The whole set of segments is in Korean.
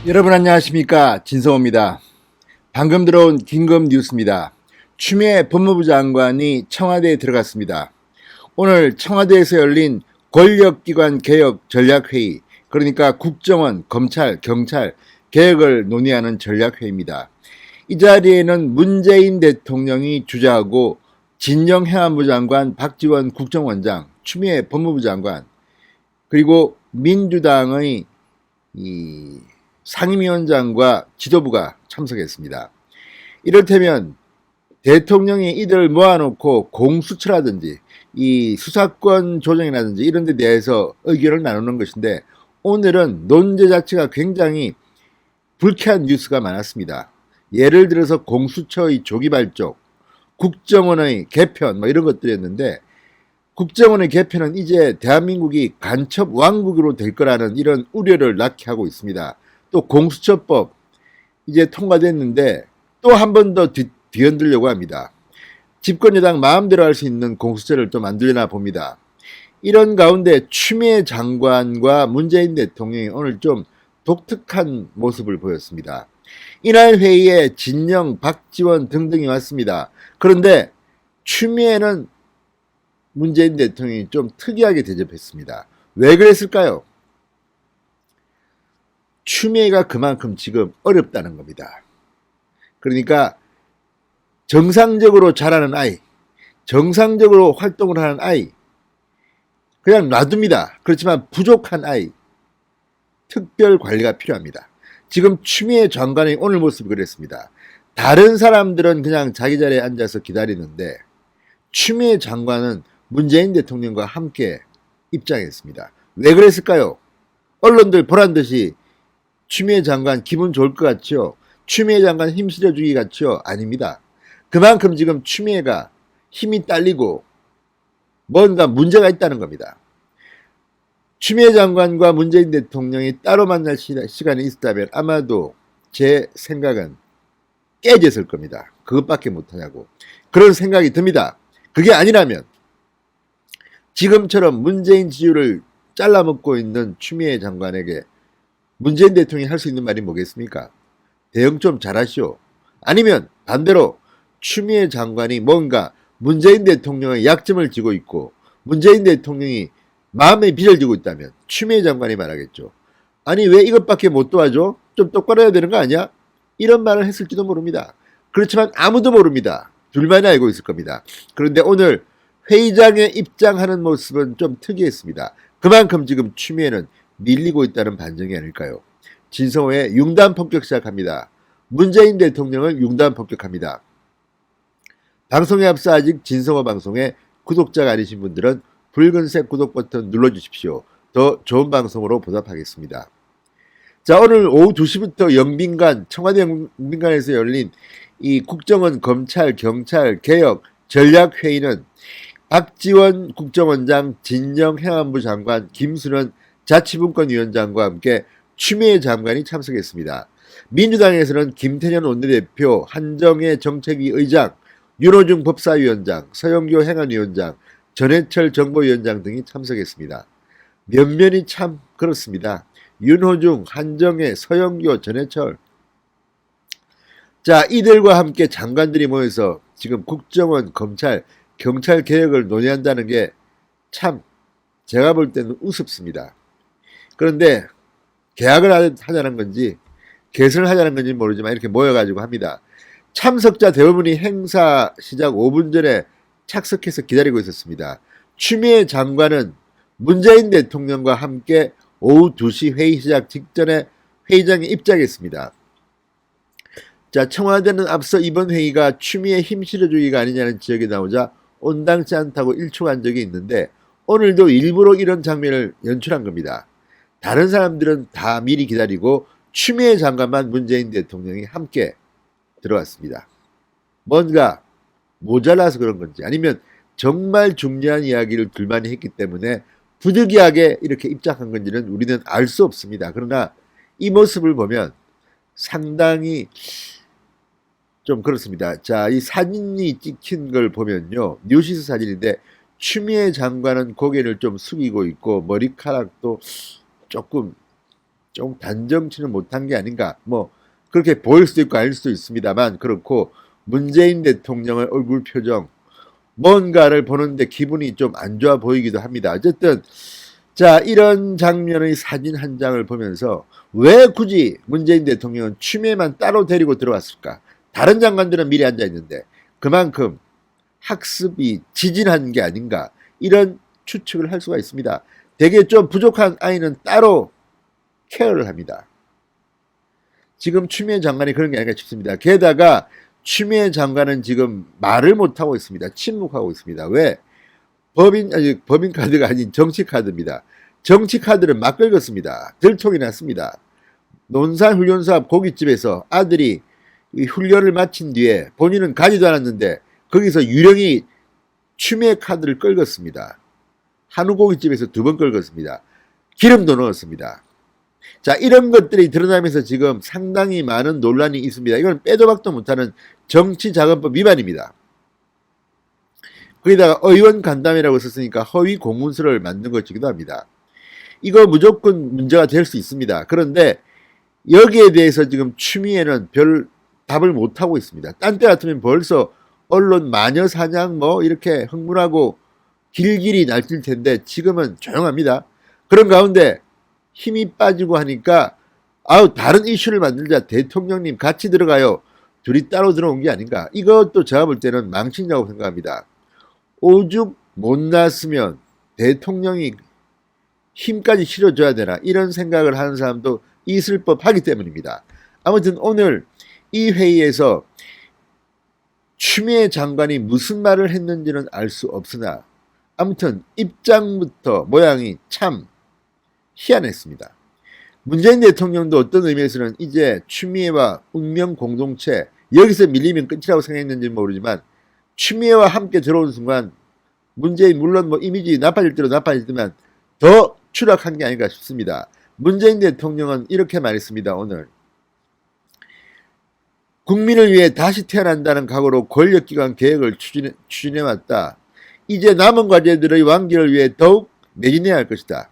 여러분 안녕하십니까, 진성호입니다. 방금 들어온 긴급 뉴스입니다. 추미애 법무부 장관이 청와대에 들어갔습니다. 오늘 청와대에서 열린 권력기관 개혁 전략회의, 그러니까 국정원, 검찰, 경찰 개혁을 논의하는 전략회의입니다. 이 자리에는 문재인 대통령이 주재하고 진영 행안부 장관, 박지원 국정원장, 추미애 법무부 장관, 그리고 민주당의 상임위원장과 지도부가 참석했습니다. 이를테면 대통령이 이들 모아놓고 공수처라든지 이 수사권 조정이라든지 이런 데 대해서 의견을 나누는 것인데, 오늘은 논제 자체가 굉장히 불쾌한 뉴스가 많았습니다. 예를 들어서 공수처의 조기 발족, 국정원의 개편 이런 것들이었는데, 국정원의 개편은 이제 대한민국이 간첩 왕국으로 될 거라는 이런 우려를 낳게 하고 있습니다. 또 공수처법 이제 통과됐는데 또 한 번 더 뒤흔들려고 합니다. 집권 여당 마음대로 할 수 있는 공수처를 또 만들려나 봅니다. 이런 가운데 추미애 장관과 문재인 대통령이 오늘 좀 독특한 모습을 보였습니다. 이날 회의에 진영, 박지원 등등이 왔습니다. 그런데 추미애는 문재인 대통령이 좀 특이하게 대접했습니다. 왜 그랬을까요? 추미애가 그만큼 지금 어렵다는 겁니다. 그러니까 정상적으로 자라는 아이, 정상적으로 활동을 하는 아이, 그냥 놔둡니다. 그렇지만 부족한 아이, 특별 관리가 필요합니다. 지금 추미애 장관의 오늘 모습이 그랬습니다. 다른 사람들은 그냥 자기 자리에 앉아서 기다리는데 추미애 장관은 문재인 대통령과 함께 입장했습니다. 왜 그랬을까요? 언론들 보란 듯이 추미애 장관 기분 좋을 것 같죠? 추미애 장관 힘 실어주기 같죠? 아닙니다. 그만큼 지금 추미애가 힘이 딸리고 뭔가 문제가 있다는 겁니다. 추미애 장관과 문재인 대통령이 따로 만날 시간이 있었다면 아마도 제 생각은 깨졌을 겁니다. 그것밖에 못하냐고. 그런 생각이 듭니다. 그게 아니라면 지금처럼 문재인 지지율을 잘라먹고 있는 추미애 장관에게 문재인 대통령이 할 수 있는 말이 뭐겠습니까? 대응 좀 잘하시오. 아니면 반대로 추미애 장관이 뭔가 문재인 대통령의 약점을 쥐고 있고 문재인 대통령이 마음에 빚을 지고 있다면 추미애 장관이 말하겠죠. 아니 왜 이것밖에 못 도와줘? 좀 똑바로 해야 되는 거 아니야? 이런 말을 했을지도 모릅니다. 그렇지만 아무도 모릅니다. 둘만이 알고 있을 겁니다. 그런데 오늘 회의장에 입장하는 모습은 좀 특이했습니다. 그만큼 지금 추미애는 밀리고 있다는 반증이 아닐까요? 진성호의 융단 폭격 시작합니다. 문재인 대통령을 융단 폭격합니다. 방송에 앞서 아직 진성호 방송에 구독자가 아니신 분들은 붉은색 구독 버튼 눌러주십시오. 더 좋은 방송으로 보답하겠습니다. 자, 오늘 오후 2시부터 영빈관, 청와대 영빈관에서 열린 이 국정원, 검찰, 경찰 개혁 전략회의는 박지원 국정원장, 진영 행안부 장관, 김순원 자치분권위원장과 함께 추미애 장관이 참석했습니다. 민주당에서는 김태년 원내대표, 한정혜 정책위 의장, 윤호중 법사위원장, 서영교 행안위원장, 전해철 정보위원장 등이 참석했습니다. 면면이 참 그렇습니다. 윤호중, 한정혜, 서영교, 전해철. 자, 이들과 함께 장관들이 모여서 지금 국정원, 검찰, 경찰 개혁을 논의한다는 게 참 제가 볼 때는 우습습니다. 그런데 계약을 하자는 건지 개선을 하자는 건지 모르지만 이렇게 모여가지고 합니다. 참석자 대부분이 행사 시작 5분 전에 착석해서 기다리고 있었습니다. 추미애 장관은 문재인 대통령과 함께 오후 2시 회의 시작 직전에 회의장에 입장했습니다. 자, 청와대는 앞서 이번 회의가 추미애 힘 실어주기가 아니냐는 지적이 나오자 온당치 않다고 일축한 적이 있는데 오늘도 일부러 이런 장면을 연출한 겁니다. 다른 사람들은 다 미리 기다리고 추미애 장관만 문재인 대통령이 함께 들어왔습니다. 뭔가 모자라서 그런 건지 아니면 정말 중요한 이야기를 둘만이 했기 때문에 부득이하게 이렇게 입장한 건지는 우리는 알 수 없습니다. 그러나 이 모습을 보면 상당히 좀 그렇습니다. 자, 이 사진이 찍힌 걸 보면요. 뉴시스 사진인데 추미애 장관은 고개를 좀 숙이고 있고 머리카락도 조금 좀 단정치는 못한 게 아닌가, 뭐 그렇게 보일 수도 있고 아닐 수도 있습니다만, 그렇고 문재인 대통령의 얼굴 표정, 뭔가를 보는데 기분이 좀 안 좋아 보이기도 합니다. 어쨌든 자, 이런 장면의 사진 한 장을 보면서 왜 굳이 문재인 대통령은 추미애만 따로 데리고 들어왔을까? 다른 장관들은 미리 앉아 있는데 그만큼 학습이 지진한 게 아닌가, 이런 추측을 할 수가 있습니다. 되게 좀 부족한 아이는 따로 케어를 합니다. 지금 추미애 장관이 그런 게 아닌가 싶습니다. 게다가 추미애 장관은 지금 말을 못하고 있습니다. 침묵하고 있습니다. 왜? 법인 카드가 아닌 정치 카드입니다. 정치 카드를 막 긁었습니다. 들통이 났습니다. 논산훈련사업 고깃집에서 아들이 훈련을 마친 뒤에 본인은 가지도 않았는데 거기서 유령이 추미애 카드를 긁었습니다. 한우 고깃집에서 2번 긁었습니다. 기름도 넣었습니다. 자, 이런 것들이 드러나면서 지금 상당히 많은 논란이 있습니다. 이건 빼도 박도 못하는 정치자금법 위반입니다. 거기다가 의원 간담회라고 썼으니까 허위 공문서를 만든 것이기도 합니다. 이거 무조건 문제가 될 수 있습니다. 그런데 여기에 대해서 지금 추미애는 별 답을 못하고 있습니다. 딴 때 같으면 벌써 언론 마녀 사냥 뭐 이렇게 흥분하고 길길이 날뛸 텐데 지금은 조용합니다. 그런 가운데 힘이 빠지고 하니까 다른 이슈를 만들자, 대통령님 같이 들어가요. 둘이 따로 들어온 게 아닌가. 이것도 제가 볼 때는 망신이라고 생각합니다. 오죽 못났으면 대통령이 힘까지 실어줘야 되나, 이런 생각을 하는 사람도 있을 법하기 때문입니다. 아무튼 오늘 이 회의에서 추미애 장관이 무슨 말을 했는지는 알 수 없으나 아무튼 입장부터 모양이 참 희한했습니다. 문재인 대통령도 어떤 의미에서는 이제 추미애와 운명 공동체, 여기서 밀리면 끝이라고 생각했는지 모르지만 추미애와 함께 들어온 순간 문재인, 물론 뭐 이미지 나빠질 대로 나빠지지만 더 추락한 게 아닌가 싶습니다. 문재인 대통령은 이렇게 말했습니다. 오늘 국민을 위해 다시 태어난다는 각오로 권력기관 계획을 추진해왔다. 이제 남은 과제들의 완결을 위해 더욱 매진해야 할 것이다.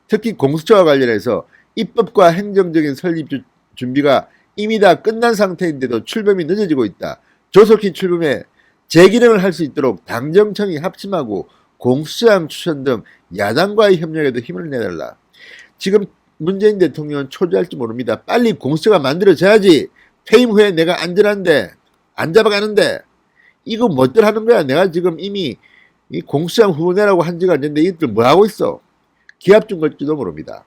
특히 공수처와 관련해서 입법과 행정적인 설립 준비가 이미 다 끝난 상태인데도 출범이 늦어지고 있다. 조속히 출범해 재기능을 할 수 있도록 당정청이 합심하고 공수처장 추천 등 야당과의 협력에도 힘을 내달라. 지금 문재인 대통령은 초조할지 모릅니다. 빨리 공수처가 만들어져야지. 퇴임 후에 내가 안전한데, 안 잡아가는데, 이거 뭐들 하는 거야? 내가 지금 이미 이 공수처장 후보내라고 한 지가 됐는데 이들 뭐 하고 있어? 기합 준 걸지도 모릅니다.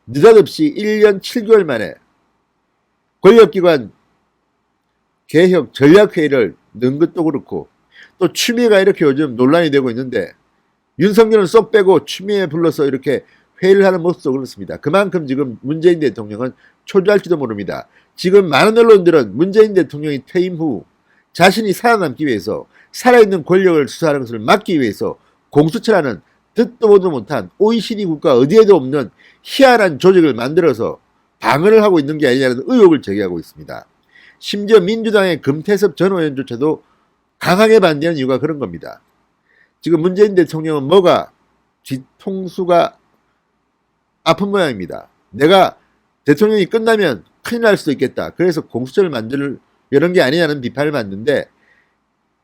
느닷없이 1년 7개월 만에 권력기관 개혁 전략회의를 넣은 것도 그렇고, 또 추미애가 이렇게 요즘 논란이 되고 있는데 윤석열은 쏙 빼고 추미애 불러서 이렇게 회의를 하는 모습도 그렇습니다. 그만큼 지금 문재인 대통령은 초조할지도 모릅니다. 지금 많은 언론들은 문재인 대통령이 퇴임 후 자신이 살아남기 위해서, 살아있는 권력을 수사하는 것을 막기 위해서 공수처라는 듣도 보도 못한 OECD 국가 어디에도 없는 희한한 조직을 만들어서 방어를 하고 있는 게 아니냐는 의혹을 제기하고 있습니다. 심지어 민주당의 금태섭 전 의원조차도 강하게 반대하는 이유가 그런 겁니다. 지금 문재인 대통령은 뭐가 뒤통수가 아픈 모양입니다. 내가 대통령이 끝나면 큰일 날 수도 있겠다. 그래서 공수처를 만들 이런 게 아니냐는 비판을 받는데,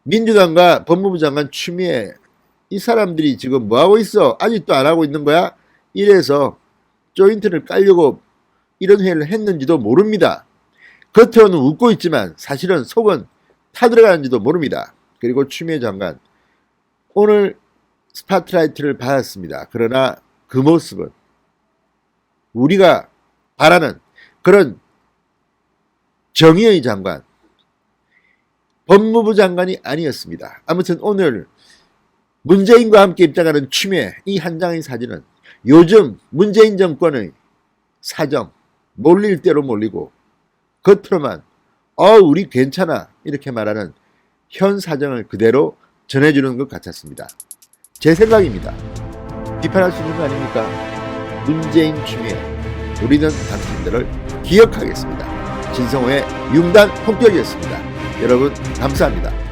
민주당과 법무부 장관 추미애, 이 사람들이 지금 뭐하고 있어? 아직도 안 하고 있는 거야? 이래서 조인트를 깔려고 이런 회의를 했는지도 모릅니다. 겉으로는 웃고 있지만 사실은 속은 타들어가는지도 모릅니다. 그리고 추미애 장관, 오늘 스팟라이트를 받았습니다. 그러나 그 모습은 우리가 바라는 그런 정의의 장관, 법무부 장관이 아니었습니다. 아무튼 오늘 문재인과 함께 입장하는 추미애, 이 한 장의 사진은 요즘 문재인 정권의 사정, 몰릴 대로 몰리고 겉으로만 우리 괜찮아 이렇게 말하는 현 사정을 그대로 전해주는 것 같았습니다. 제 생각입니다. 비판할 수 있는 거 아닙니까? 문재인 추미애, 우리는 당신들을 기억하겠습니다. 진성호의 융단 폭격이었습니다. 여러분 감사합니다.